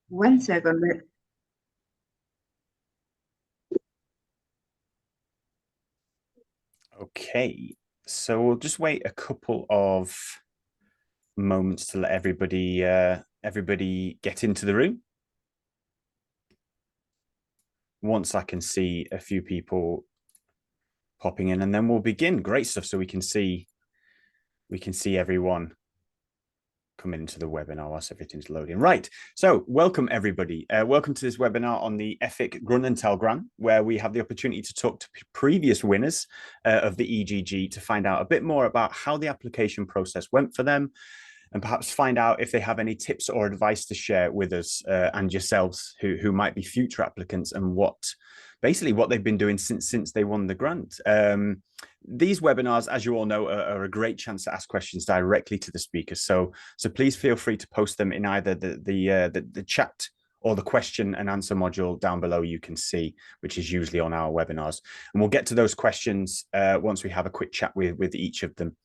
One second. Okay, so we'll just wait a couple of moments to let everybody get into the room. Once I can see a few people popping in, and then we'll begin. Great stuff. So we can see everyone coming into the webinar whilst everything's loading. Right. So welcome everybody. Welcome to this webinar on the EFIC Grünenthal Grant, where we have the opportunity to talk to previous winners of the EGG to find out a bit more about how the application process went for them, and perhaps find out if they have any tips or advice to share with us and yourselves who might be future applicants, and what they've been doing since they won the grant. These webinars, as you all know, are a great chance to ask questions directly to the speakers. So please feel free to post them in either the chat or the question and answer module down below you can see, which is usually on our webinars. And we'll get to those questions once we have a quick chat with each of them.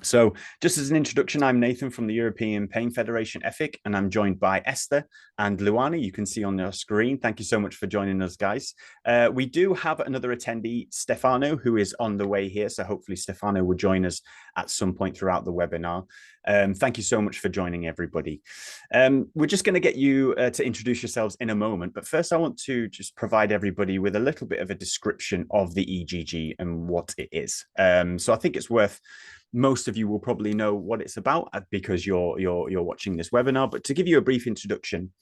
So just as an introduction, I'm Nathan from the European Pain Federation EFIC, and I'm joined by Esther and Luana. You can see on your screen. Thank you so much for joining us, guys. We do have another attendee, Stefano, who is on the way here. So hopefully Stefano will join us at some point throughout the webinar. Thank you so much for joining, everybody. We're just going to get you to introduce yourselves in a moment. But first, I want to just provide everybody with a little bit of a description of the EGG and what it is. So I think it's worth... Most of you will probably know what it's about because you're watching this webinar, but to give you a brief introduction.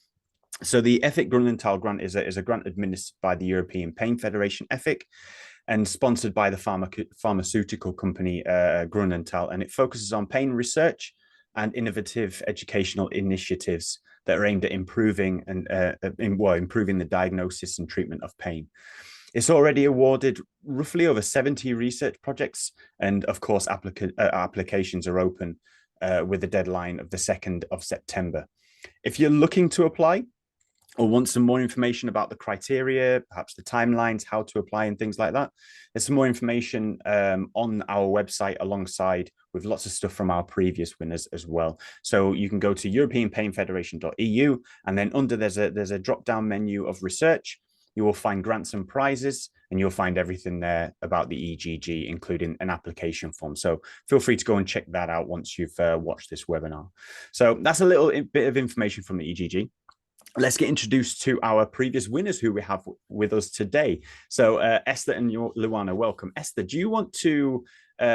So the EFIC Grünenthal Grant is a grant administered by the European Pain Federation, EFIC, and sponsored by the pharmaceutical company Grünenthal, and it focuses on pain research and innovative educational initiatives that are aimed at improving the diagnosis and treatment of pain. It's already awarded roughly over 70 research projects, and of course, applications are open with the deadline of the 2nd of September. If you're looking to apply or want some more information about the criteria, perhaps the timelines, how to apply and things like that, there's some more information on our website alongside with lots of stuff from our previous winners as well. So you can go to europeanpainfederation.eu, and then under there's a drop-down menu of research. You will find grants and prizes, and you'll find everything there about the EGG, including an application form. So feel free to go and check that out once you've watched this webinar. So that's a little bit of information from the EGG. Let's get introduced to our previous winners who we have with us today. So Esther and Luana, welcome. Esther, do you want to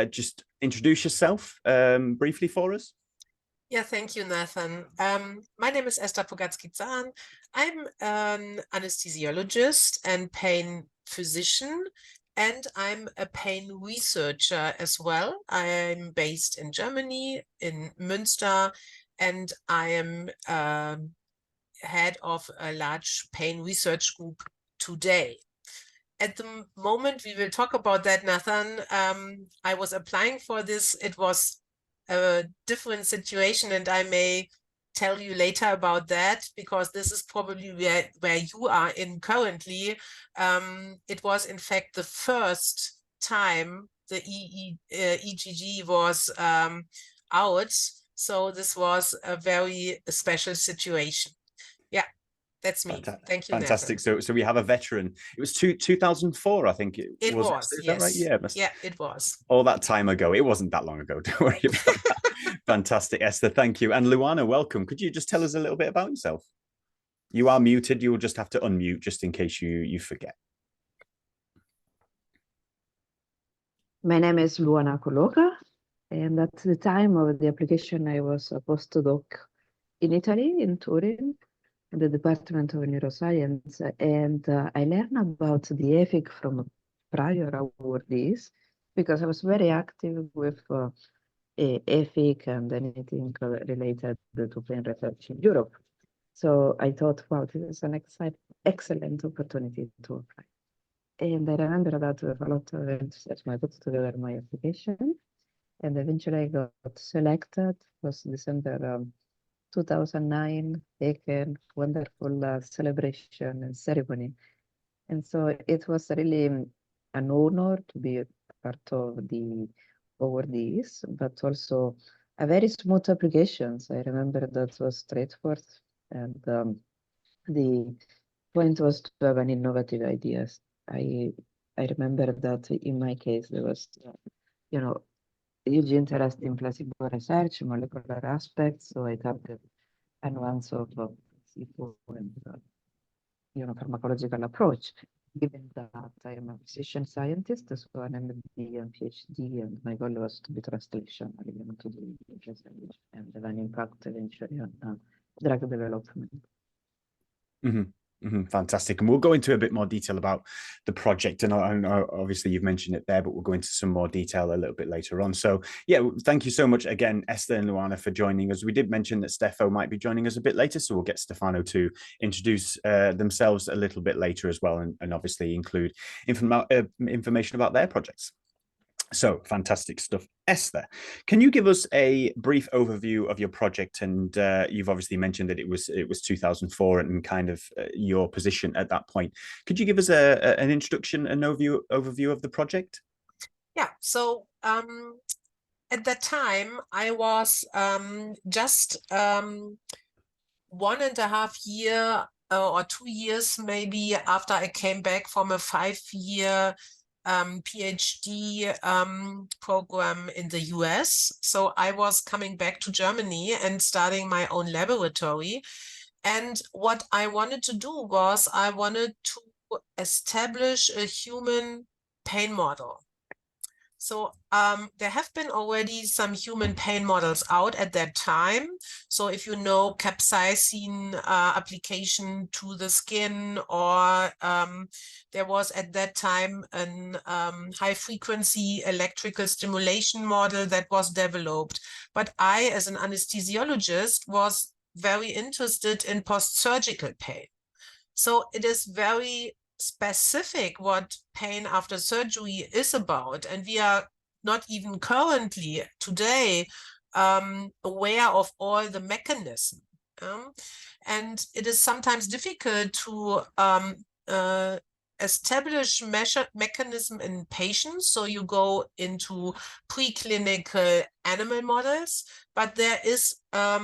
just introduce yourself briefly for us? Yeah, thank you, Nathan. My name is Esther Pogatzki-Zahn. I'm an anesthesiologist and pain physician, and I'm a pain researcher as well. I'm based in Germany, in Münster, and I am head of a large pain research group today. At the moment, we will talk about that, Nathan. I was applying for this. It was a different situation, and I may tell you later about that, because this is probably where you are in currently. It was, in fact, the first time the EGG was out. So this was a very special situation. Yeah, that's me. Thank you, Fantastic. Nathan. So we have a veteran. It was 2004, I think it was. Is that right? Yes. Yeah, it was. All that time ago. It wasn't that long ago. Don't worry about that. Fantastic, Esther. Thank you. And Luana, welcome. Could you just tell us a little bit about yourself? You are muted. You will just have to unmute just in case you forget. My name is Luana Colloca, and at the time of the application, I was a postdoc in Italy, in Turin, in the Department of Neuroscience, and I learned about the EFIC from prior awardees, because I was very active with EFIC and anything related to pain research in Europe. So I thought, wow, this is an excellent opportunity to apply. And I remember that with a lot of enthusiasm, I put together my application, and eventually I got selected. It was December 2009, taken wonderful celebration and ceremony. And so it was really an honor to be a part of the awardees, but also a very smooth application. So I remember that was straightforward, and the point was to have an innovative ideas. I remember that in my case there was, you know, huge interest in placebo research, molecular aspects. So I targeted a nuance of placebo and pharmacological approach. Given that I am a physician scientist, so an MD and PhD, and my goal was to be translational, to the research and have an impact eventually on drug development. Fantastic. And we'll go into a bit more detail about the project. And obviously you've mentioned it there, but we'll go into some more detail a little bit later on. So yeah, thank you so much again, Esther and Luana, for joining us. We did mention that Stefano might be joining us a bit later, so we'll get Stefano to introduce themselves a little bit later as well, and obviously include information about their projects. So fantastic stuff. Esther, can you give us a brief overview of your project? And you've obviously mentioned that it was 2004 and kind of your position at that point. Could you give us an introduction, an overview of the project? Yeah, so at that time I was just 1.5 years or 2 years maybe after I came back from a 5-year PhD program in the US. So I was coming back to Germany and starting my own laboratory. And what I wanted to do was I wanted to establish a human pain model. So there have been already some human pain models out at that time. So if you know capsaicin application to the skin, or there was at that time an high frequency electrical stimulation model that was developed. But I, as an anesthesiologist, was very interested in post-surgical pain. So it is very specific what pain after surgery is about, and we are not even currently today aware of all the mechanism, and it is sometimes difficult to establish mechanism in patients. So you go into preclinical animal models, but there is a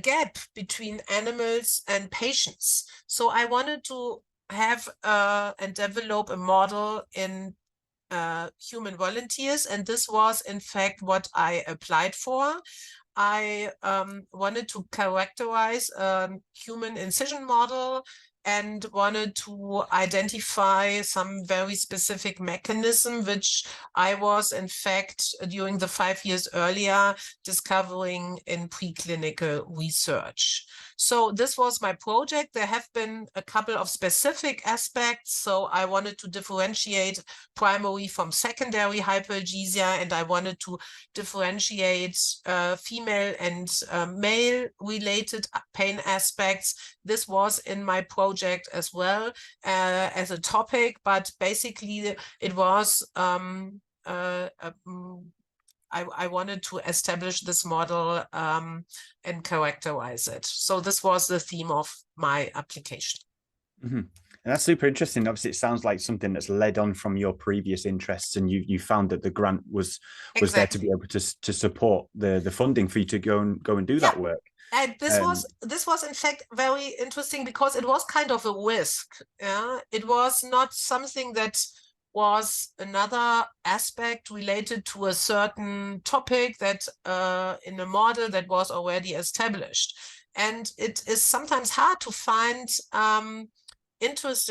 gap between animals and patients. So I wanted to have and develop a model in human volunteers, and this was in fact what I applied for. I wanted to characterize a human incision model and wanted to identify some very specific mechanism, which I was in fact during the 5 years earlier discovering in preclinical research. So this was my project. There have been a couple of specific aspects. So I wanted to differentiate primary from secondary hyperalgesia, and I wanted to differentiate female and male related pain aspects. This was in my project as well as a topic, but basically it was I wanted to establish this model and characterize it. So this was the theme of my application. And that's super interesting. Obviously, it sounds like something that's led on from your previous interests, and you found that the grant was there to be able to support the funding for you to go and do that work. And this was in fact very interesting because it was kind of a risk. Yeah, it was not something that was another aspect related to a certain topic that in a model that was already established. And it is sometimes hard to find interest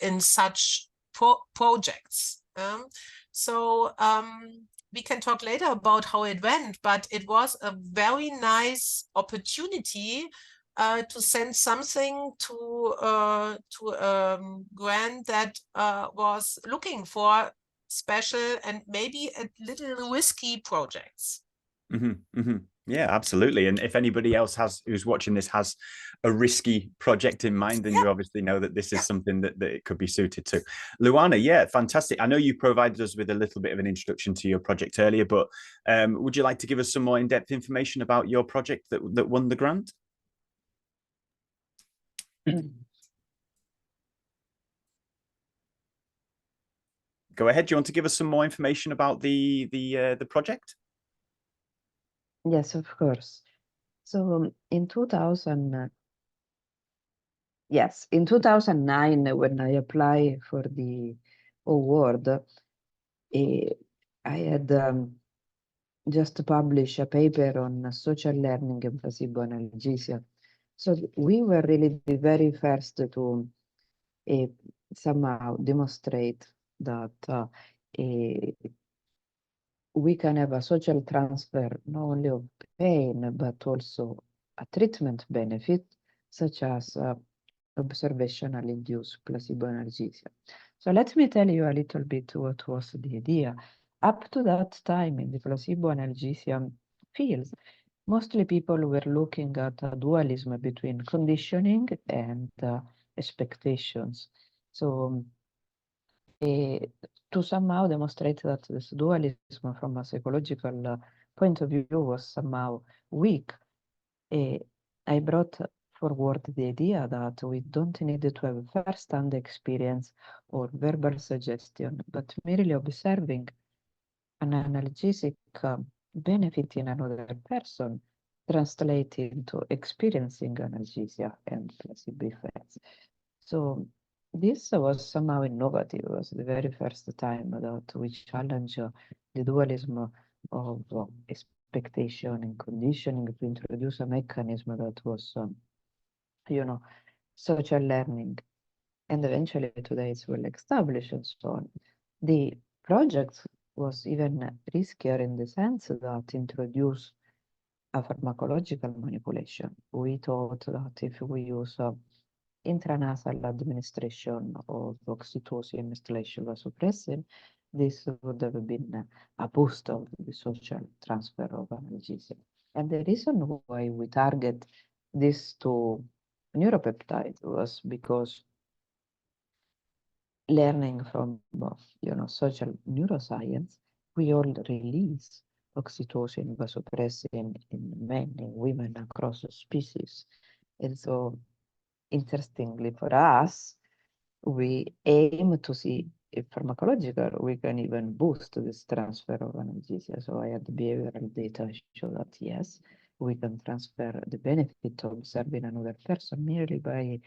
in such projects. So we can talk later about how it went, but it was a very nice opportunity to send something to a grant that was looking for special and maybe a little risky projects. Yeah, absolutely. And if anybody else who's watching this has a risky project in mind, then you obviously know that this is something that it could be suited to. Luana, yeah, fantastic. I know you provided us with a little bit of an introduction to your project earlier, but would you like to give us some more in-depth information about your project that won the grant? Go ahead. Do you want to give us some more information about the project? Yes, of course. So in 2000, Yes, in 2009, when I applied for the award, I had just published a paper on social learning and placebo analgesia. So we were really the very first to somehow demonstrate that we can have a social transfer not only of pain, but also a treatment benefit, such as observational induced placebo analgesia. So let me tell you a little bit what was the idea. Up to that time in the placebo analgesia fields, mostly people were looking at a dualism between conditioning and expectations. So to somehow demonstrate that this dualism from a psychological point of view was somehow weak, I brought forward the idea that we don't need to have first-hand experience or verbal suggestion, but merely observing an analgesic benefit in another person translate into experiencing analgesia and placebo effects. So this was somehow innovative. It was the very first time that we challenge the dualism of expectation and conditioning to introduce a mechanism that was, social learning. And eventually today it's well established and so on. The project was even riskier in the sense that introduced a pharmacological manipulation. We thought that if we use intranasal administration of oxytocin / vasopressin, this would have been a boost of the social transfer of analgesia. And the reason why we target this to neuropeptide was because learning from social neuroscience, we all release oxytocin, vasopressin in men and women across species. And so interestingly for us, we aim to see if pharmacological we can even boost this transfer of analgesia. So I had behavioral data show that yes, we can transfer the benefit of observing another person merely by,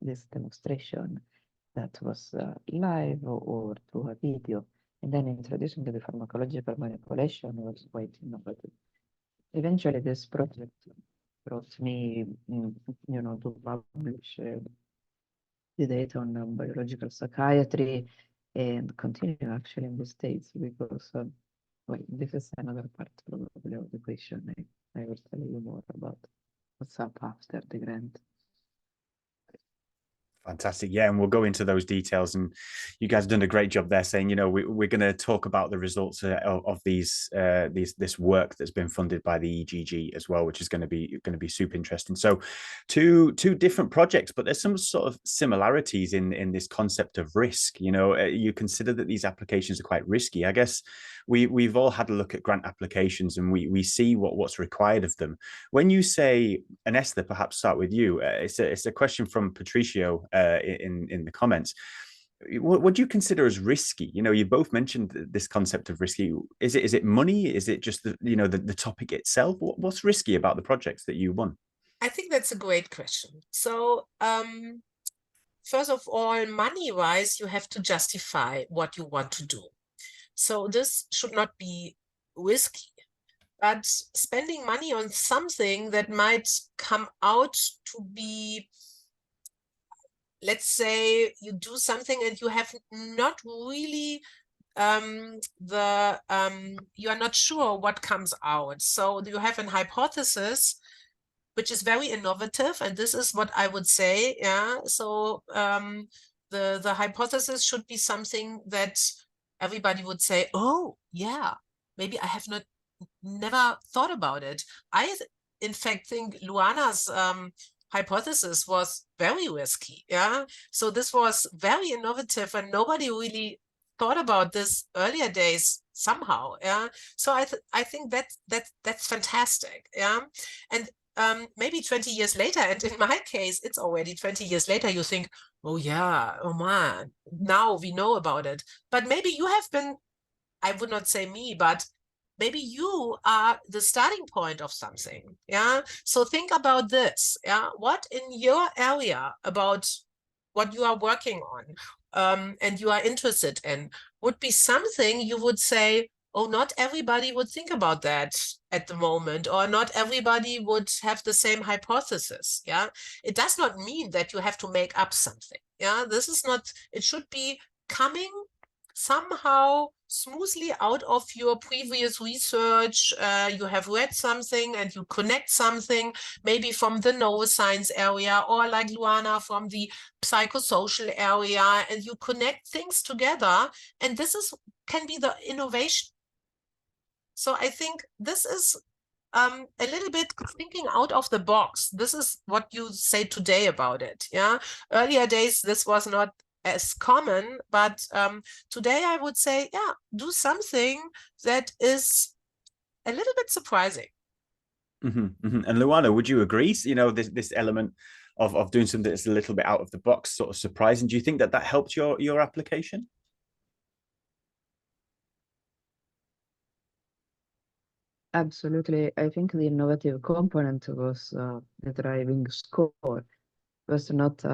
this demonstration that was live or through a video. And then introducing the pharmacological manipulation was quite innovative. Eventually, this project brought me, to publish the data on biological psychiatry and continue actually in the States because, well, this is another part probably of the question. I will tell you more about what's up after the grant. Fantastic. Yeah, and we'll go into those details. And you guys have done a great job there saying, we're going to talk about the results of this work that's been funded by the EGG as well, which is going to be super interesting. So two different projects, but there's some sort of similarities in this concept of risk. You consider that these applications are quite risky. I guess we've all had a look at grant applications and we see what's required of them. When you say, and Esther, perhaps start with you, it's a question from Patricio in the comments. What do you consider as risky? You both mentioned this concept of risky. Is it money? Is it just the topic itself? What's risky about the projects that you won? I think that's a great question. So first of all, money-wise, you have to justify what you want to do. So this should not be risky, but spending money on something that might come out to be, let's say you do something and you have not really you are not sure what comes out. So you have an hypothesis which is very innovative, and this is what I would say. Yeah. So the hypothesis should be something that everybody would say, oh yeah, maybe I have never thought about it. I in fact think Luana's hypothesis was very risky. Yeah. So this was very innovative and nobody really thought about this earlier days somehow. Yeah. So I think that's fantastic. Yeah. And maybe 20 years later, and in my case, it's already 20 years later, you think, oh yeah, oh man, now we know about it. But maybe you have been, I would not say me, but maybe you are the starting point of something. Yeah. So think about this. Yeah. What in your area about what you are working on and you are interested in would be something you would say, oh, not everybody would think about that at the moment, or not everybody would have the same hypothesis. Yeah. It does not mean that you have to make up something. Yeah. This is not, it should be coming somehow smoothly out of your previous research. You have read something and you connect something, maybe from the neuroscience area, or like Luana from the psychosocial area, and you connect things together. And this is can be the innovation. So I think this is a little bit thinking out of the box. This is what you say today about it. Yeah. Earlier days, this was not as common, but today I would say, yeah, do something that is a little bit surprising. And Luana, would you agree? You know, this element of doing something that's a little bit out of the box, sort of surprising. Do you think that helped your application? Absolutely. I think the innovative component was the driving score. Was not,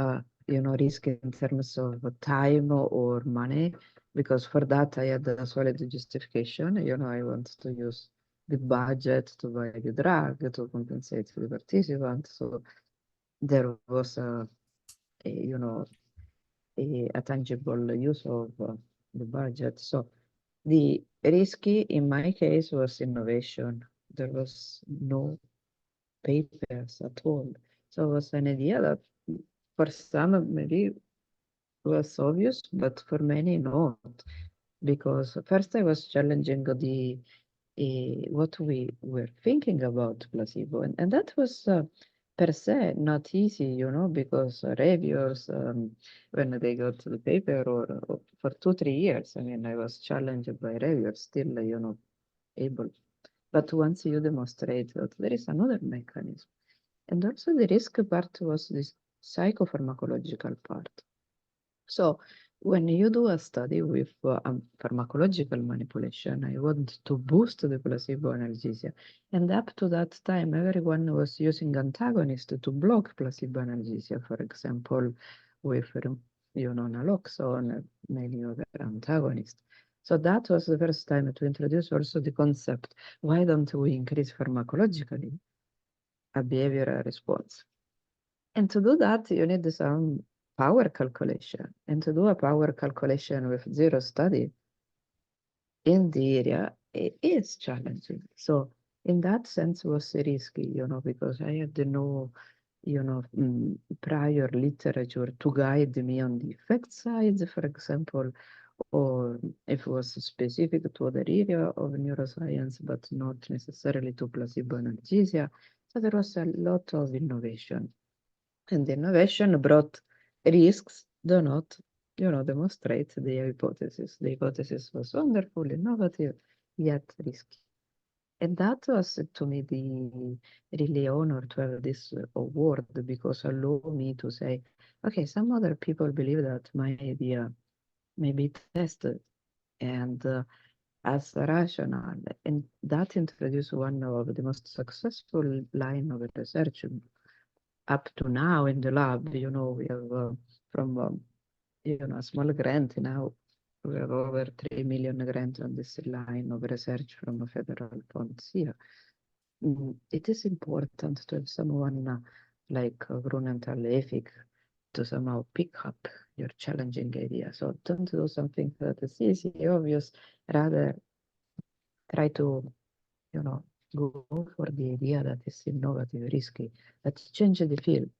risk in terms of time or money, because for that I had a solid justification. I want to use the budget to buy the drug to compensate the participant. So there was a tangible use of the budget. So the risky in my case was innovation. There was no papers at all. So it was an idea that for some maybe was obvious, but for many not. Because first I was challenging the what we were thinking about placebo, and that was per se not easy, because reviewers, when they got the paper, or for 2-3 years, I mean, I was challenged by reviewers, still, able. But once you demonstrate that there is another mechanism, and also the risk part was this psychopharmacological part. So when you do a study with pharmacological manipulation, I want to boost the placebo analgesia. And up to that time, everyone was using antagonists to block placebo analgesia, for example, with naloxone, many other antagonists. So that was the first time to introduce also the concept, why don't we increase pharmacologically a behavioral response? And to do that, you need some power calculation. And to do a power calculation with zero study in the area, it is challenging. So in that sense, it was risky, because I had no, prior literature to guide me on the effect size, for example, or if it was specific to other area of neuroscience, but not necessarily to placebo analgesia. So there was a lot of innovation. And innovation brought risks, do not, demonstrate the hypothesis. The hypothesis was wonderful, innovative, yet risky. And that was, to me, the really honor to have this award, because allow me to say, okay, some other people believe that my idea may be tested and as rational. And that introduced one of the most successful line of research up to now in the lab. We have from a small grant now, we have over 3 million grants on this line of research from federal funds here. It is important to have someone like Grünenthal EFIC to somehow pick up your challenging idea. So don't do something that is easy, obvious, rather try to, go for the idea that is innovative, risky, that change the field.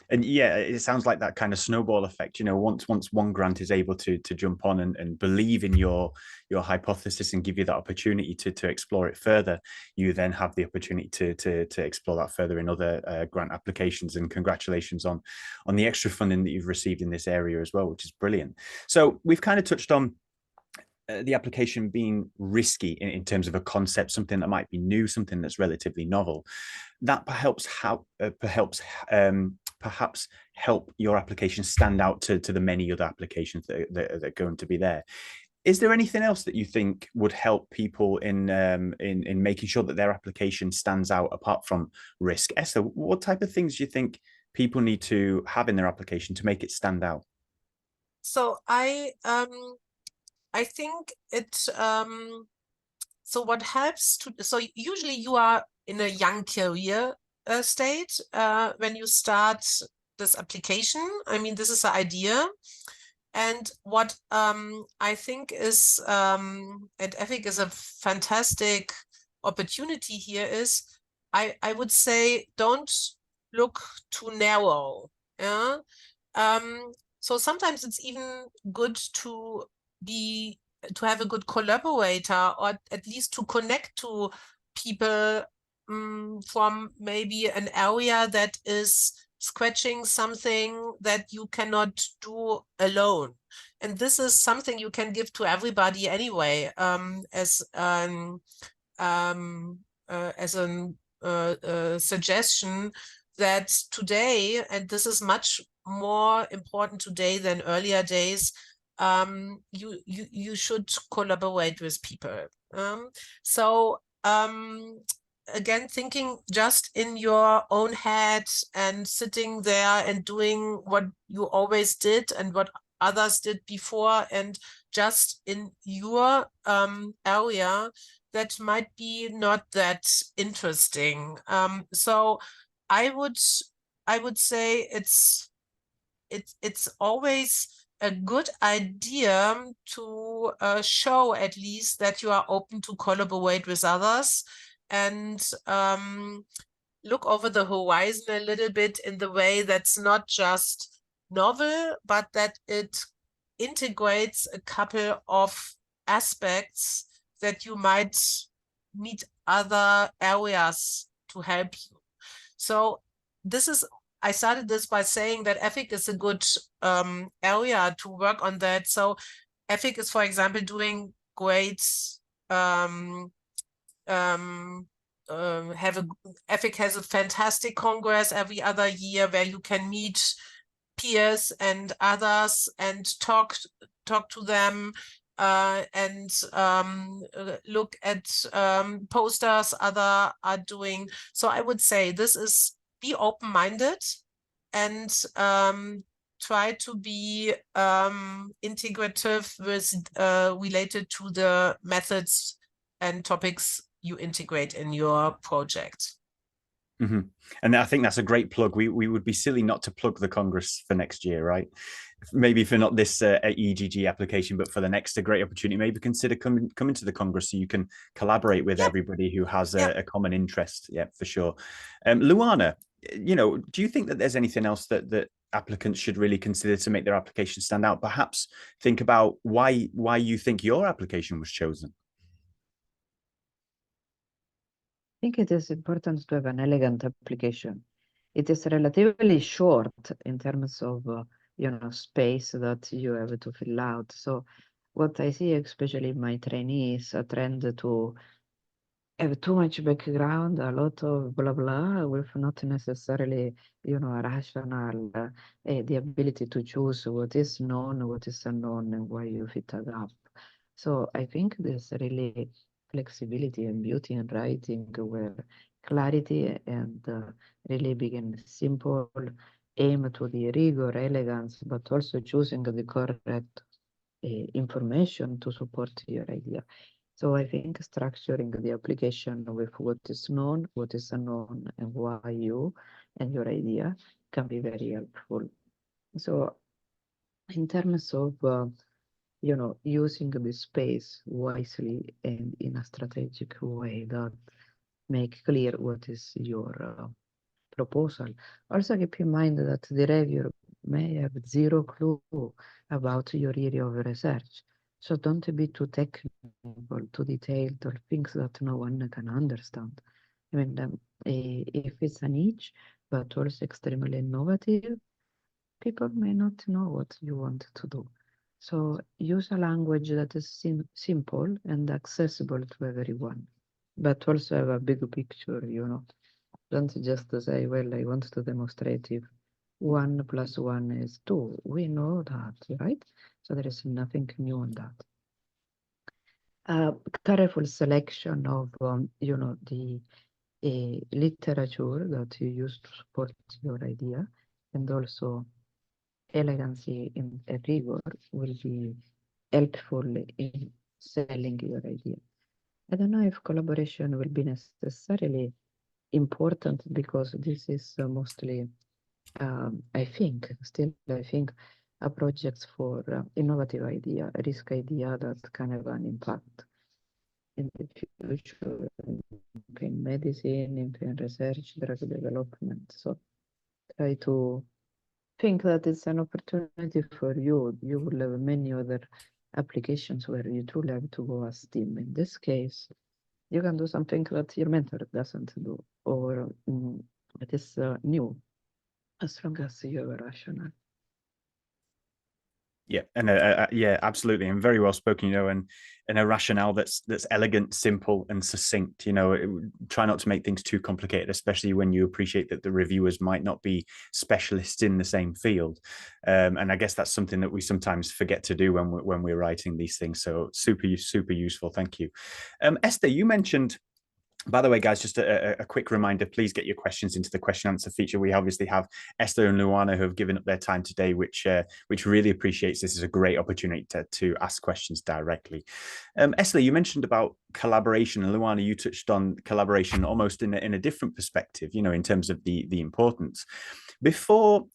And yeah, it sounds like that kind of snowball effect. Once one grant is able to jump on and believe in your hypothesis and give you that opportunity to explore it further, you then have the opportunity to explore that further in other grant applications. And congratulations on the extra funding that you've received in this area as well, which is brilliant. So we've kind of touched on the application being risky in terms of a concept, something that might be new, something that's relatively novel. That perhaps help your application stand out to the many other applications that are going to be there. Is there anything else that you think would help people in making sure that their application stands out apart from risk? Esther, what type of things do you think people need to have in their application to make it stand out? So I think it so what helps to, so usually you are in a young career state when you start this application. I mean, this is the idea. And what I think is, and EFIC is a fantastic opportunity here, is I would say don't look too narrow. Yeah. So sometimes it's even good to have a good collaborator, or at least to connect to people from maybe an area that is scratching something that you cannot do alone. And this is something you can give to everybody anyway, as a suggestion that today, and this is much more important today than earlier days, you should collaborate with people. Again, thinking just in your own head and sitting there and doing what you always did and what others did before, and just in your area, that might be not that interesting. So I would say it's always a good idea to show at least that you are open to collaborate with others, and look over the horizon a little bit in the way that's not just novel, but that it integrates a couple of aspects that you might need other areas to help you. So this is, I started this by saying that EFIC is a good area to work on that. So EFIC is, for example, doing great EFIC has a fantastic congress every other year where you can meet peers and others and talk to them, and look at posters other are doing. So I would say this is, be open-minded and try to be integrative with related to the methods and topics you integrate in your project. Mm-hmm. And I think that's a great plug. We would be silly not to plug the Congress for next year, right? Maybe for not this EGG application, but for the next, a great opportunity. Maybe consider coming to the Congress so you can collaborate with everybody who has a common interest. Yeah, for sure. Luana, do you think that there's anything else that applicants should really consider to make their application stand out? Perhaps think about why you think your application was chosen. I think it is important to have an elegant application. It is relatively short in terms of space that you have to fill out. So what I see, especially in my trainees, a trend to have too much background, a lot of blah blah, with not necessarily a rational the ability to choose what is known, what is unknown, and why you fit a gap. So I think there's really flexibility and beauty in writing, where clarity and really being simple, aim to the rigor, elegance, but also choosing the correct information to support your idea. So I think structuring the application with what is known, what is unknown, and why you and your idea can be very helpful. So in terms of using the space wisely and in a strategic way that make clear what is your proposal. Also keep in mind that the reviewer may have zero clue about your area of research. So don't be too technical, too detailed, or things that no one can understand. I mean, if it's a niche, but also extremely innovative, people may not know what you want to do. So use a language that is simple and accessible to everyone, but also have a big picture, Don't just say, well, I want to demonstrate if 1 + 1 is 2. We know that, right? So there is nothing new on that. careful selection of, the literature that you use to support your idea, and also elegancy in a rigor will be helpful in selling your idea. I don't know if collaboration will be necessarily important, because this is mostly, I think, a project for innovative idea, a risk idea that can have an impact in the future in medicine, in research, drug development. So try to think that it's an opportunity for you. You will have many other applications where you truly have to go as team. In this case, you can do something that your mentor doesn't do, or it is new, as long as you have a rationale. Yeah, and yeah, absolutely, and very well spoken. And a rationale that's elegant, simple, and succinct. Try not to make things too complicated, especially when you appreciate that the reviewers might not be specialists in the same field. And I guess that's something that we sometimes forget to do when we're writing these things. So super useful. Thank you, Esther. You mentioned. By the way, guys, just a quick reminder, please get your questions into the question answer feature. We obviously have Esther and Luana who have given up their time today, which really appreciates. This is a great opportunity to ask questions directly. Esther, you mentioned about collaboration, and Luana, you touched on collaboration almost in a different perspective, in terms of the importance.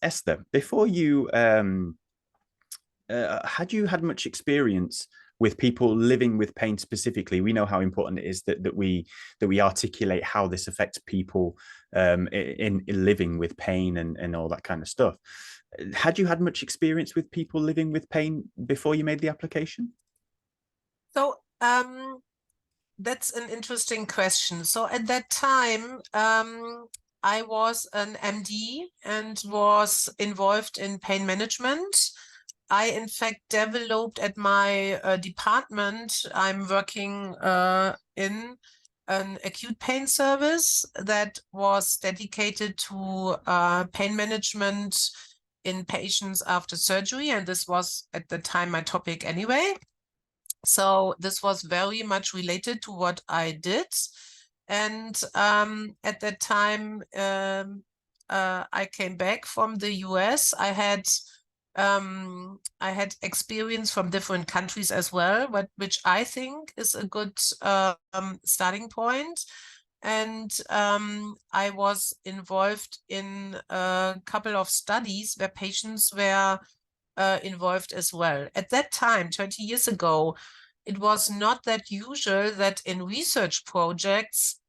Esther, before you, had you had much experience with people living with pain specifically? We know how important it is that we articulate how this affects people in living with pain and all that kind of stuff. Had you had much experience with people living with pain before you made the application? So that's an interesting question. So at that time, I was an MD and was involved in pain management. I, in fact, developed at my department. I'm working in an acute pain service that was dedicated to pain management in patients after surgery. And this was at the time my topic anyway. So this was very much related to what I did. And at that time, I came back from the US. I had experience from different countries as well, which I think is a good starting point. And I was involved in a couple of studies where patients were involved as well. At that time, 20 years ago, it was not that usual that in research projects,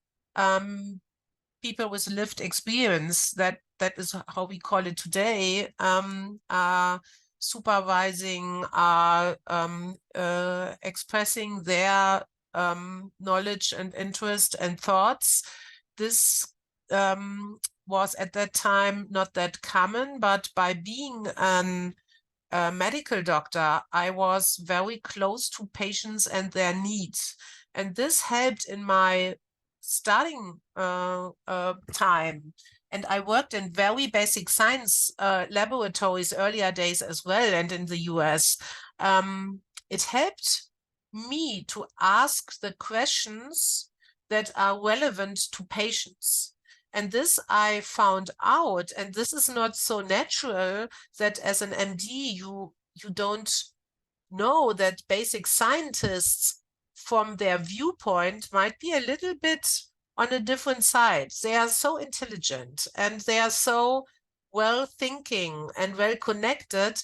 people with lived experience, that is how we call it today, are supervising, are expressing their knowledge and interest and thoughts. This was at that time not that common, but by being a medical doctor, I was very close to patients and their needs. And this helped in my starting time. And I worked in very basic science laboratories earlier days as well, and in the US. It helped me to ask the questions that are relevant to patients. And this I found out, and this is not so natural, that as an MD, you don't know that basic scientists from their viewpoint might be a little bit on a different side. They are so intelligent and they are so well thinking and well connected,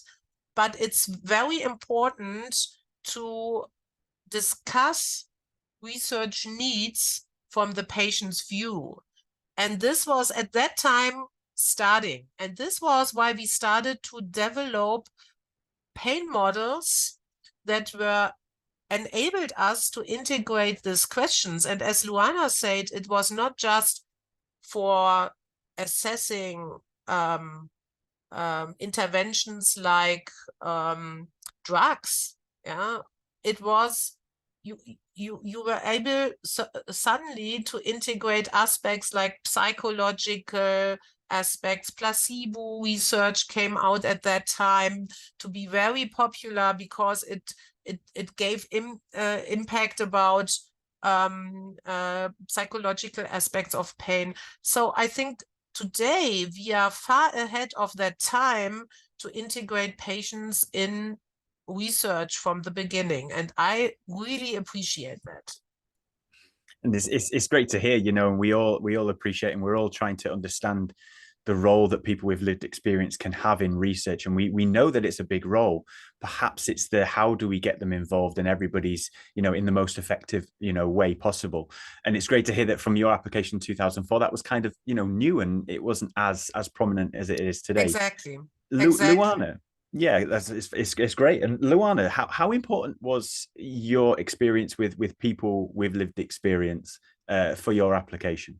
but it's very important to discuss research needs from the patient's view. And this was at that time starting. And this was why we started to develop pain models that were enabled us to integrate these questions. And as Luana said, it was not just for assessing interventions like drugs. Yeah, it was you were able suddenly to integrate aspects like psychological aspects. Placebo research came out at that time to be very popular because it it gave impact about psychological aspects of pain. So I think today we are far ahead of that time to integrate patients in research from the beginning, and I really appreciate that. And it's great to hear, you know, and we all appreciate, and we're all trying to understand the role that people with lived experience can have in research. And we know that it's a big role. Perhaps it's the how do we get them involved, and everybody's, you know, in the most effective, you know, way possible. And it's great to hear that from your application in 2004, that was kind of, you know, new, and it wasn't as prominent as it is today. Exactly. Luana, yeah, it's great. And Luana, how important was your experience with people with lived experience for your application?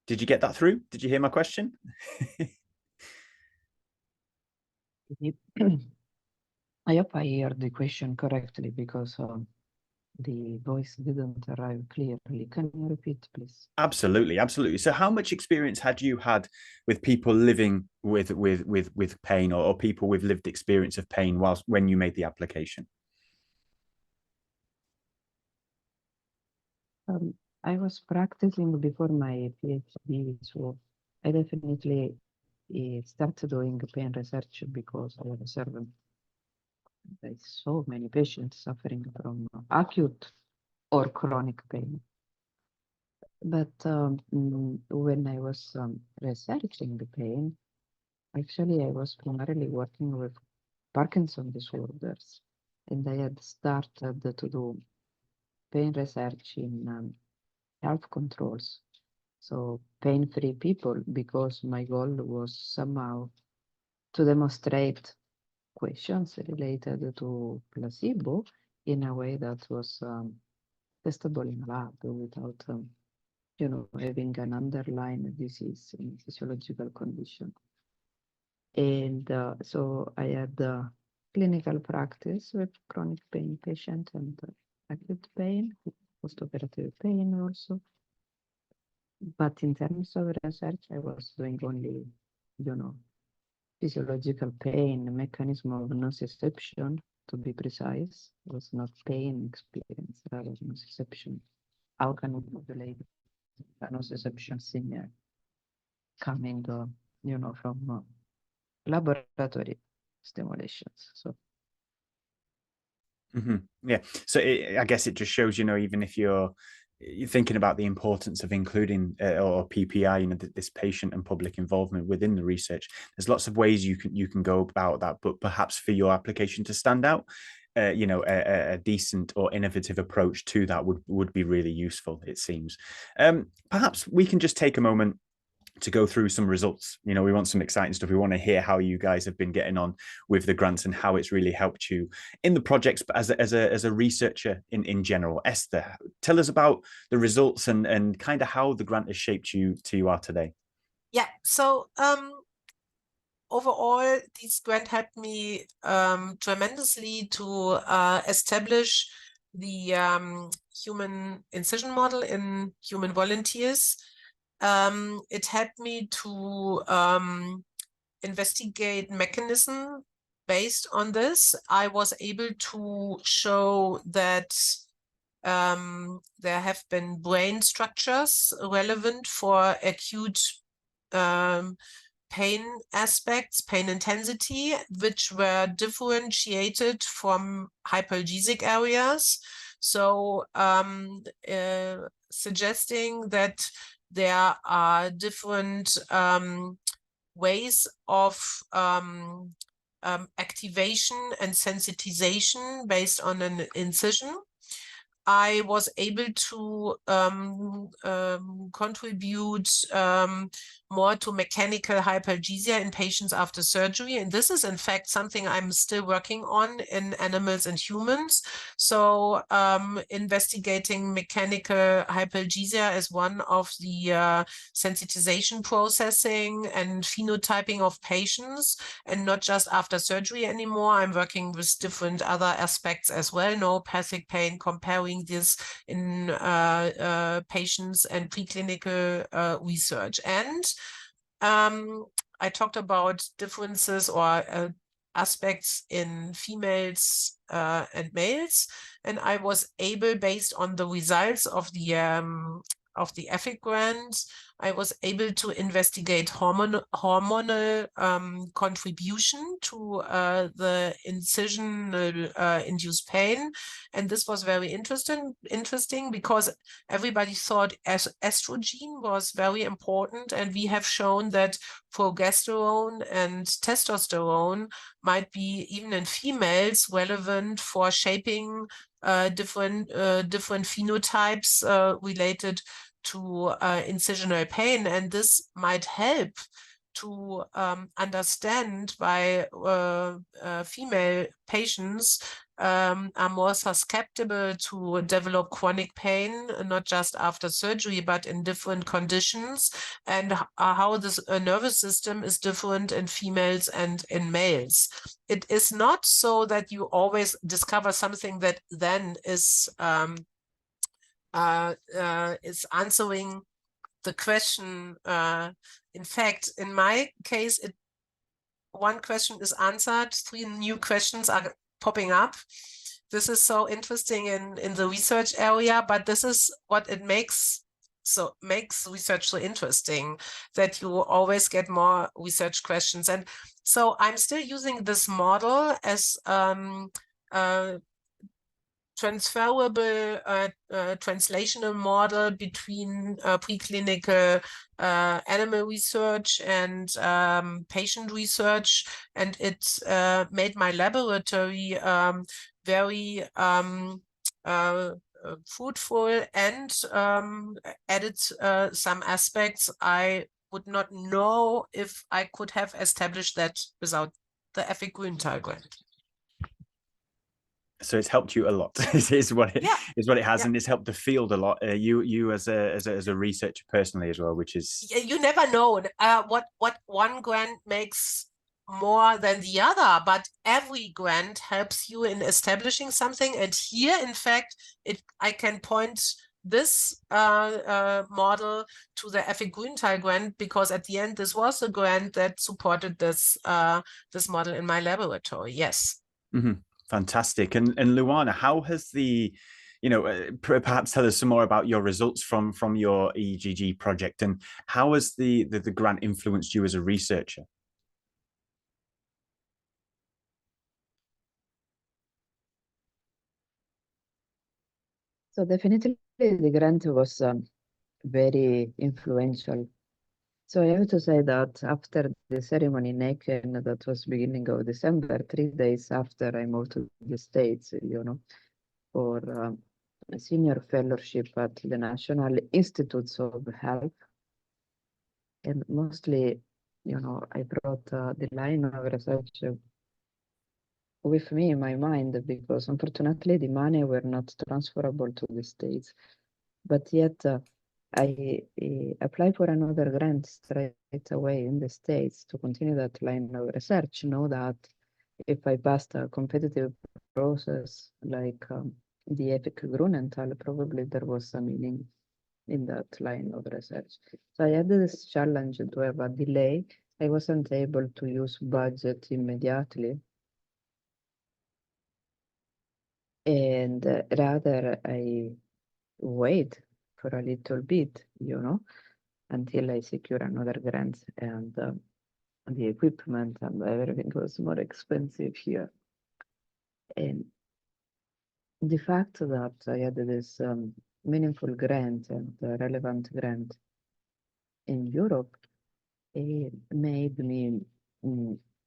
Did you get that through? Did you hear my question? I hope I heard the question correctly, because the voice didn't arrive clearly. Can you repeat, please? Absolutely, absolutely. So how much experience had you had with people living with pain, or people with lived experience of pain when you made the application? I was practicing before my PhD, so I definitely started doing pain research because I observed there's so many patients suffering from acute or chronic pain. But when I was researching the pain, actually I was primarily working with Parkinson's disorders, and I had started to do pain research in health controls, so pain-free people, because my goal was somehow to demonstrate questions related to placebo in a way that was testable in a lab without you know, having an underlying disease in physiological condition. And so I had clinical practice with chronic pain patient and acute pain, post-operative pain also. But in terms of research, I was doing only, you know, physiological pain, mechanism of nociception, to be precise. It was not pain experience, rather nociception. How can we modulate nociception signal coming, you know, from laboratory stimulations? So. Yeah, so I guess it just shows, you know, even if you're thinking about the importance of including or PPI, you know, this patient and public involvement within the research, there's lots of ways you can go about that. But perhaps for your application to stand out, you know, a decent or innovative approach to that would be really useful, it seems. Perhaps we can just take a moment to go through some results. You know, we want some exciting stuff. We want to hear how you guys have been getting on with the grants and how it's really helped you in the projects, but as a researcher in general. Esther, tell us about the results and kind of how the grant has shaped you to you are today. Yeah, so overall, this grant helped me tremendously to establish the human incision model in human volunteers. It helped me to investigate mechanism based on this. I was able to show that there have been brain structures relevant for acute pain aspects, pain intensity, which were differentiated from hypergesic areas. So suggesting that there are different ways of activation and sensitization based on an incision. I was able to contribute more to mechanical hyperalgesia in patients after surgery. And this is in fact something I'm still working on in animals and humans. So investigating mechanical hyperalgesia as one of the sensitization processing and phenotyping of patients, and not just after surgery anymore. I'm working with different other aspects as well, neuropathic pain, comparing this in patients and preclinical research. And I talked about differences or aspects in females and males, and I was able, based on the results of the EFIC grant, I was able to investigate hormonal contribution to the incisional induced pain. And this was very interesting because everybody thought estrogen was very important. And we have shown that progesterone and testosterone might be, even in females, relevant for shaping different phenotypes related to incisional pain, and this might help to understand why female patients are more susceptible to develop chronic pain, not just after surgery, but in different conditions, and how this nervous system is different in females and in males. It is not so that you always discover something that then is answering the question. In fact, in my case, one question is answered, 3 new questions are popping up. This is so interesting in the research area, but this is what it makes research so interesting, that you always get more research questions. And so I'm still using this model as transferable translational model between preclinical animal research and patient research, and it made my laboratory very fruitful, and added some aspects I would not know if I could have established that without the EFIC Grünenthal Grant. So it's helped you a lot. is what it has, Yeah. and it's helped the field a lot. You as a researcher personally as well, which is, you never know what one grant makes more than the other, but every grant helps you in establishing something. And here, in fact, I can point this model to the EFIC Grünenthal Grant, because at the end this was a grant that supported this this model in my laboratory. Yes. Mm-hmm. Fantastic. And Luana, how has the, perhaps tell us some more about your results from your EGG project, and how has the grant influenced you as a researcher? So definitely the grant was very influential. So I have to say that after the ceremony in Aiken, that was beginning of December, 3 days after I moved to the States, for a senior fellowship at the National Institutes of Health. And mostly, I brought the line of research with me in my mind, because unfortunately the money were not transferable to the States. But yet I applied for another grant straight away in the States to continue that line of research. Know that if I passed a competitive process like the EFIC Grünenthal, probably there was some meaning in that line of research. So I had this challenge to have a delay. I wasn't able to use budget immediately. And rather I wait for a little bit, until I secure another grant, and the equipment and everything was more expensive here. And the fact that I had this meaningful grant and relevant grant in Europe, it made me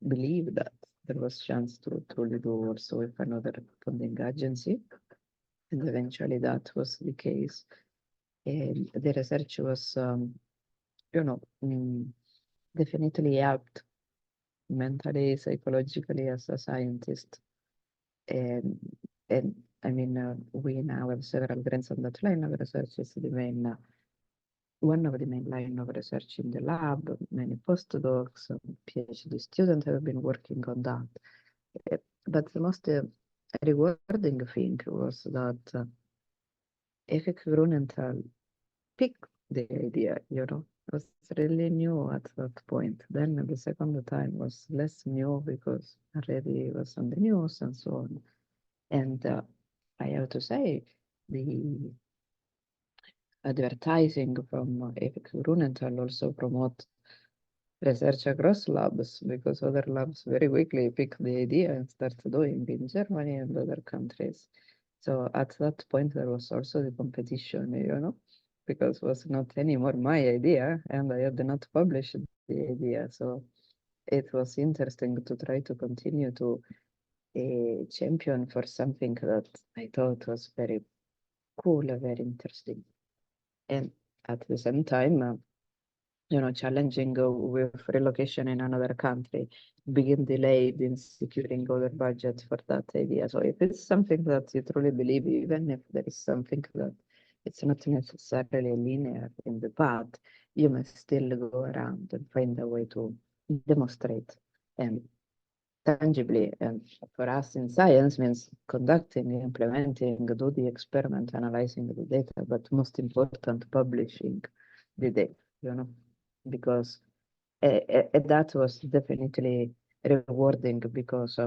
believe that there was chance to truly do also with another funding agency. And eventually that was the case. And the research was definitely helped mentally, psychologically as a scientist. And I mean, we now have several grants on that line of research. Is the main one of the main line of research in the lab. Many postdocs, PhD students have been working on that. But the most rewarding thing was that EFIC Grünenthal picked the idea, It was really new at that point. Then the second time was less new because already it was on the news and so on. And I have to say, the advertising from EFIC Grünenthal also promote research across labs, because other labs very quickly pick the idea and start doing in Germany and other countries. So at that point, there was also the competition, because it was not anymore my idea and I had not published the idea. So it was interesting to try to continue to champion for something that I thought was very cool, very interesting. And at the same time, challenging with relocation in another country, being delayed in securing other budgets for that idea. So if it's something that you truly believe, even if there is something that it's not necessarily linear in the path, you must still go around and find a way to demonstrate and tangibly. And for us in science means conducting, implementing, do the experiment, analyzing the data, but most important, publishing the data, because that was definitely rewarding, because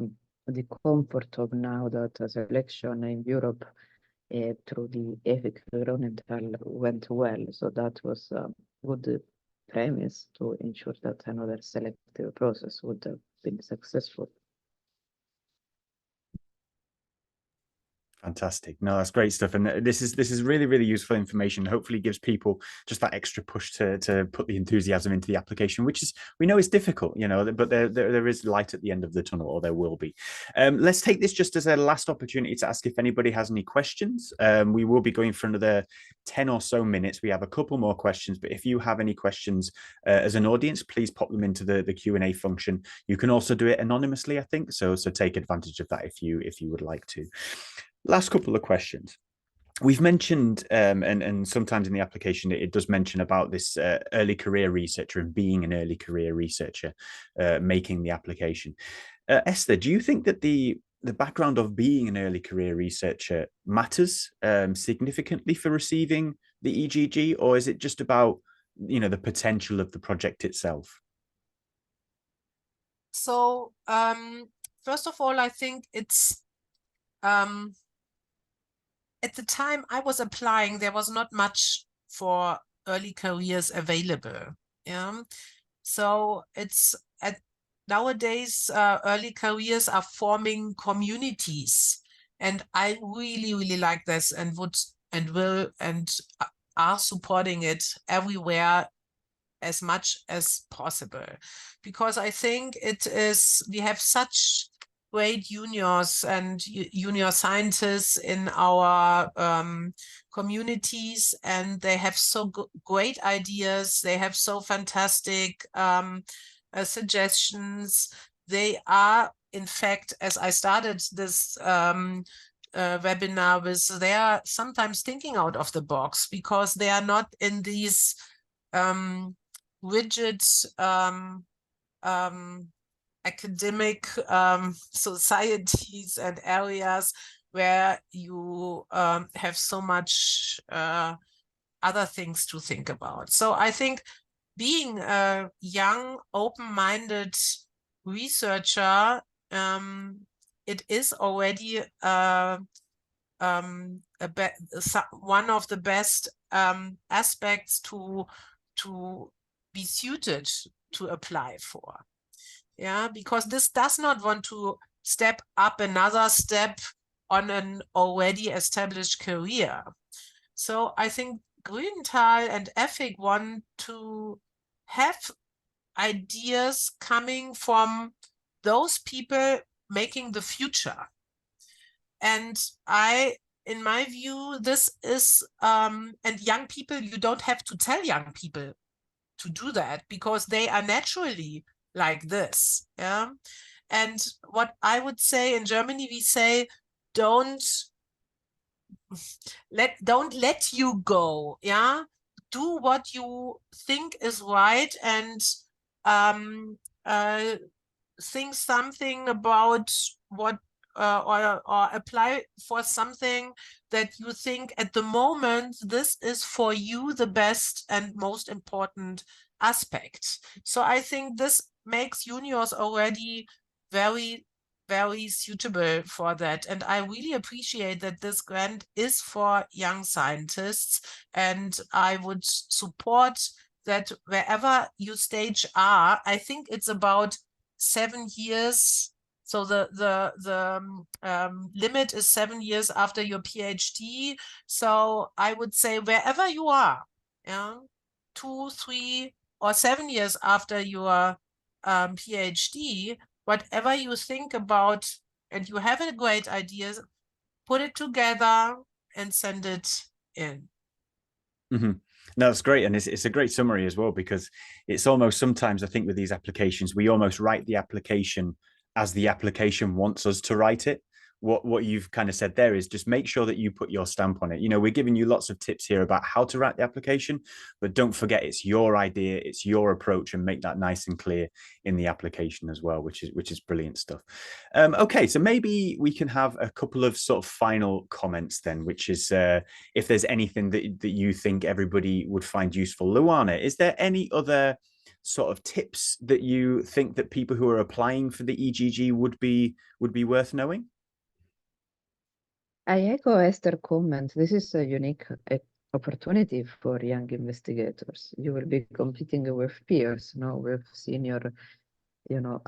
the comfort of now that a selection in Europe through the EFIC Grünenthal went well. So that was a good premise to ensure that another selective process would have been successful. Fantastic. No, that's great stuff. And this is really, really useful information. Hopefully gives people just that extra push to put the enthusiasm into the application, which is, we know is difficult, but there is light at the end of the tunnel, or there will be. Let's take this just as a last opportunity to ask if anybody has any questions. We will be going for another 10 or so minutes. We have a couple more questions, but if you have any questions as an audience, please pop them into the Q&A function. You can also do it anonymously, I think. So take advantage of that if you would like to. Last couple of questions. We've mentioned, and sometimes in the application, it does mention about this early career researcher and being an early career researcher, making the application. Esther, do you think that the background of being an early career researcher matters significantly for receiving the EGG, or is it just about, the potential of the project itself? So, first of all, I think it's at the time I was applying, there was not much for early careers available. Yeah. So it's nowadays early careers are forming communities, and I really, really like this and would and will and are supporting it everywhere as much as possible, because I think we have such great juniors and junior scientists in our communities, and they have so great ideas. They have so fantastic suggestions. They are, in fact, as I started this webinar with, they are sometimes thinking out of the box, because they are not in these rigid academic societies and areas where you have so much other things to think about. So I think being a young, open-minded researcher, it is already one of the best aspects to be suited to apply for. Yeah, because this does not want to step up another step on an already established career. So I think Grünenthal and EFIC want to have ideas coming from those people making the future. And in my view, this is, and young people, you don't have to tell young people to do that because they are naturally like this. Yeah. And what I would say in Germany, we say, don't let you go. Yeah. Do what you think is right and think something about what or apply for something that you think at the moment this is for you the best and most important aspect. So I think this makes juniors already very, very suitable for that. And I really appreciate that this grant is for young scientists, and I would support that wherever you stage are. I think it's about 7 years. So the limit is 7 years after your PhD. So I would say wherever you are, yeah, 2, 3, or 7 years after your PhD, whatever you think about and you have a great idea, put it together and send it in. Mm-hmm. No, that's great. And it's a great summary as well, because it's almost sometimes I think with these applications, we almost write the application as the application wants us to write it. What you've kind of said there is just make sure that you put your stamp on it. You know, we're giving you lots of tips here about how to write the application, but don't forget it's your idea, it's your approach, and make that nice and clear in the application as well, which is brilliant stuff. Okay, so maybe we can have a couple of sort of final comments then, which is if there's anything that you think everybody would find useful. Luana, is there any other sort of tips that you think that people who are applying for the EGG would be worth knowing? I echo Esther's comment. This is a unique opportunity for young investigators. You will be competing with peers, with senior,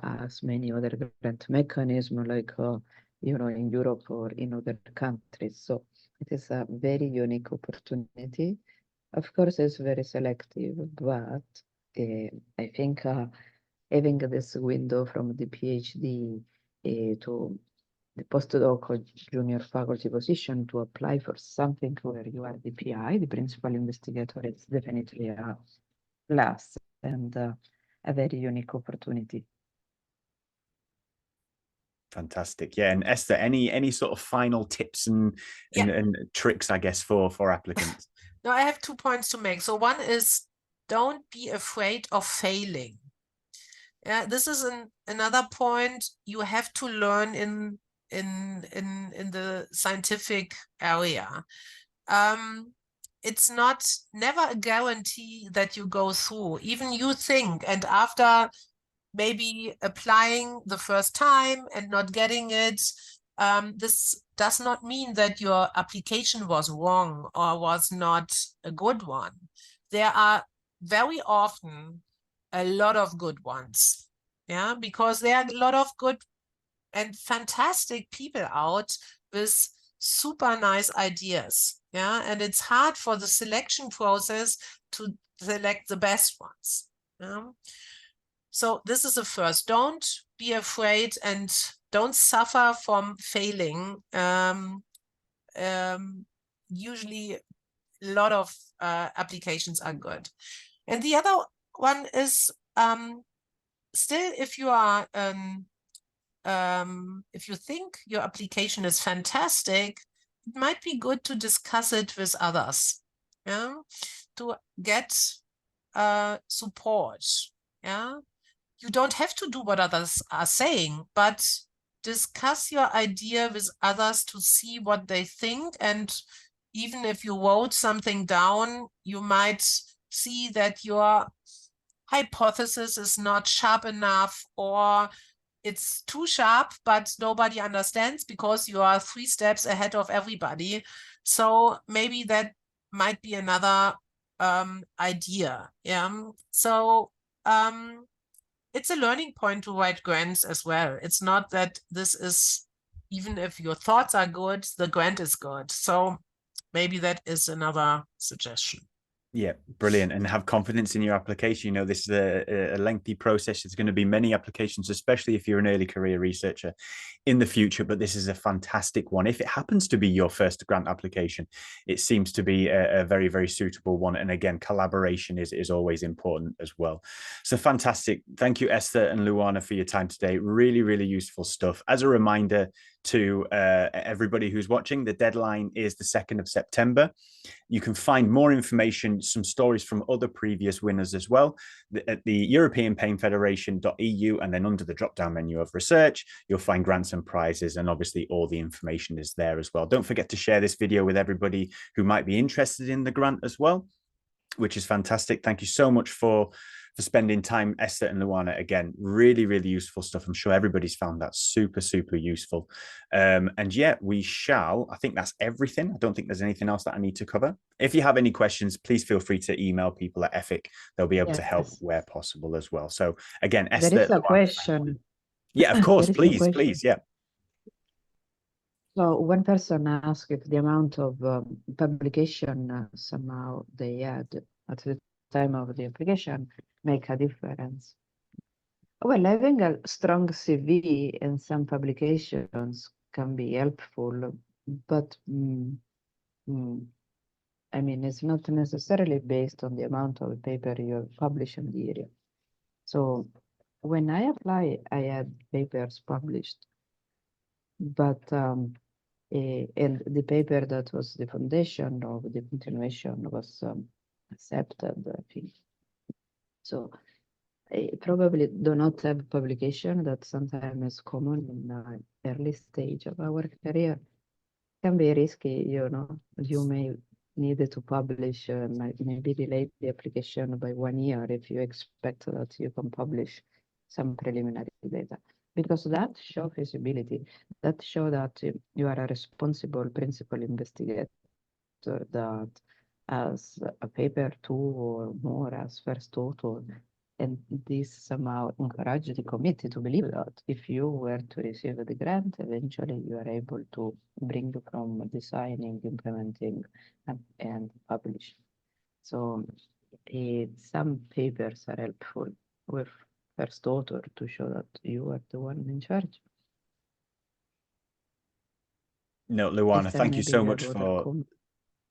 as many other grant mechanisms like, in Europe or in other countries. So it is a very unique opportunity. Of course, it's very selective, but I think having this window from the PhD to the postdoc or junior faculty position to apply for something where you are the PI, the principal investigator, is definitely a plus and a very unique opportunity. Fantastic. Yeah. And Esther, any sort of final tips and tricks, I guess, for applicants? No, I have 2 points to make. So one is don't be afraid of failing. Yeah, this is another point you have to learn in the scientific area. It's never a guarantee that you go through. Even you think, and after maybe applying the first time and not getting it, this does not mean that your application was wrong or was not a good one. There are very often a lot of good ones, yeah, because there are a lot of good and fantastic people out with super nice ideas, yeah, and it's hard for the selection process to select the best ones. Yeah? So this is the first. Don't be afraid and don't suffer from failing. Usually a lot of applications are good. And the other one is still, if you are if you think your application is fantastic, it might be good to discuss it with others, yeah, to get support. Yeah, you don't have to do what others are saying, but discuss your idea with others to see what they think. And even if you wrote something down, you might see that your hypothesis is not sharp enough, or it's too sharp, but nobody understands because you are 3 steps ahead of everybody. So maybe that might be another idea. Yeah. So it's a learning point to write grants as well. It's not that this is, even if your thoughts are good, the grant is good. So maybe that is another suggestion. Yeah, brilliant. And have confidence in your application. You know, this is a lengthy process. There's going to be many applications, especially if you're an early career researcher in the future. But this is a fantastic one. If it happens to be your first grant application, it seems to be a very, very suitable one. And again, collaboration is always important as well. So fantastic. Thank you, Esther and Luana, for your time today. Really, really useful stuff. As a reminder to everybody who's watching, the deadline is the 2nd of September. You can find more information, some stories from other previous winners as well, at the European Pain Federation.eu, and then under the drop-down menu of research, you'll find grants and prizes, and obviously all the information is there as well. Don't forget to share this video with everybody who might be interested in the grant as well, which is fantastic. Thank you so much for spending time, Esther and Luana. Again, really, really useful stuff. I'm sure everybody's found that super, super useful. And yeah, I think that's everything. I don't think there's anything else that I need to cover. If you have any questions, please feel free to email people at EFIC. They'll be able to help where possible as well. So again, Esther. There is a question. Yeah, of course, please. Yeah. So one person asked if the amount of publication somehow they had at the time of the application make a difference. Well, having a strong CV in some publications can be helpful, but I mean, it's not necessarily based on the amount of paper you publish in the area. So when I apply, I had papers published, but and the paper that was the foundation of the continuation was accepted, I think. So I probably do not have publication that sometimes is common in the early stage of our career. Can be risky, you know. You may need to publish, maybe delay the application by 1 year if you expect that you can publish some preliminary data. Because that shows feasibility, that shows that you are a responsible principal investigator that has a paper 2 or more as first author. And this somehow encourages the committee to believe that if you were to receive the grant, eventually you are able to bring from designing, implementing, and publish. So some papers are helpful with first author to show that you are the one in charge. No, Luana, thank you so much for...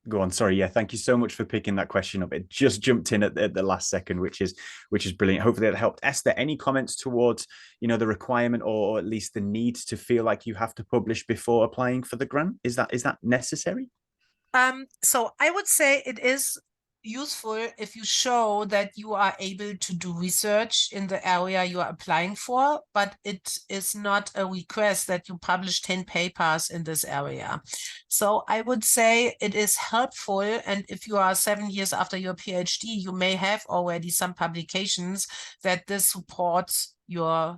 Go on. Sorry. Yeah. Thank you so much for picking that question up. It just jumped in at the last second, which is brilliant. Hopefully that helped. Esther, any comments towards, the requirement or at least the need to feel like you have to publish before applying for the grant? Is that necessary? So I would say it is useful if you show that you are able to do research in the area you are applying for, but it is not a request that you publish 10 papers in this area. So I would say it is helpful, and if you are 7 years after your PhD, you may have already some publications that this supports your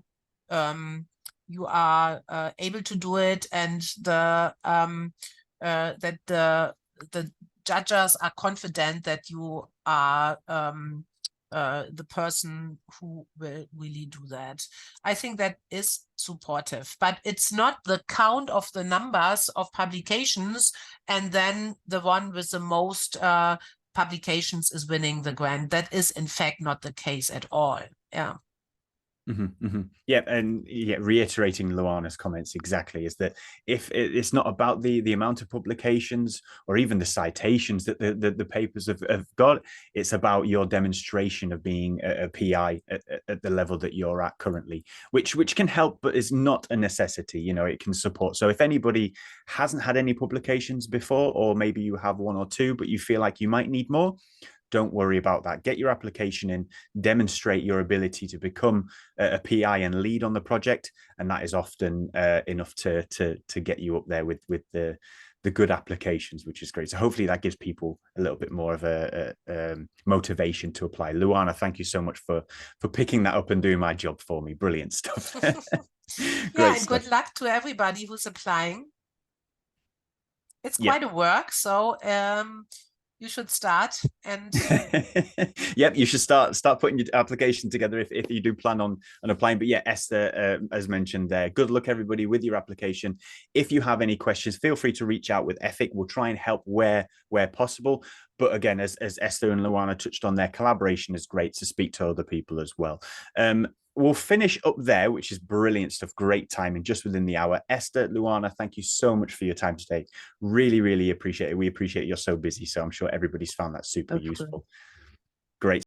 you are able to do it, and that the judges are confident that you are the person who will really do that. I think that is supportive, but it's not the count of the numbers of publications and then the one with the most publications is winning the grant. That is in fact not the case at all. Yeah. Yeah, and yeah, reiterating Luana's comments exactly, is that if it's not about the amount of publications or even the citations that the papers have got, it's about your demonstration of being a PI at the level that you're at currently, which can help, but is not a necessity. It can support. So if anybody hasn't had any publications before, or maybe you have 1 or 2, but you feel like you might need more, don't worry about that. Get your application in, demonstrate your ability to become a PI and lead on the project, and that is often enough to get you up there with the good applications, which is great. So hopefully that gives people a little bit more of a motivation to apply. Luana, thank you so much for picking that up and doing my job for me. Brilliant stuff. Yeah, and good luck to everybody who's applying. It's quite a work, so you should start and yep, you should start putting your application together if you do plan on applying. But yeah, Esther, as mentioned there, good luck everybody with your application. If you have any questions, feel free to reach out with EFIC. We'll try and help where possible. But again, as Esther and Luana touched on, their collaboration is great to speak to other people as well. We'll finish up there, which is brilliant stuff. Great timing just within the hour. Esther, Luana, thank you so much for your time today. Really, really appreciate it. We appreciate you're so busy. So I'm sure everybody's found that super useful. Great.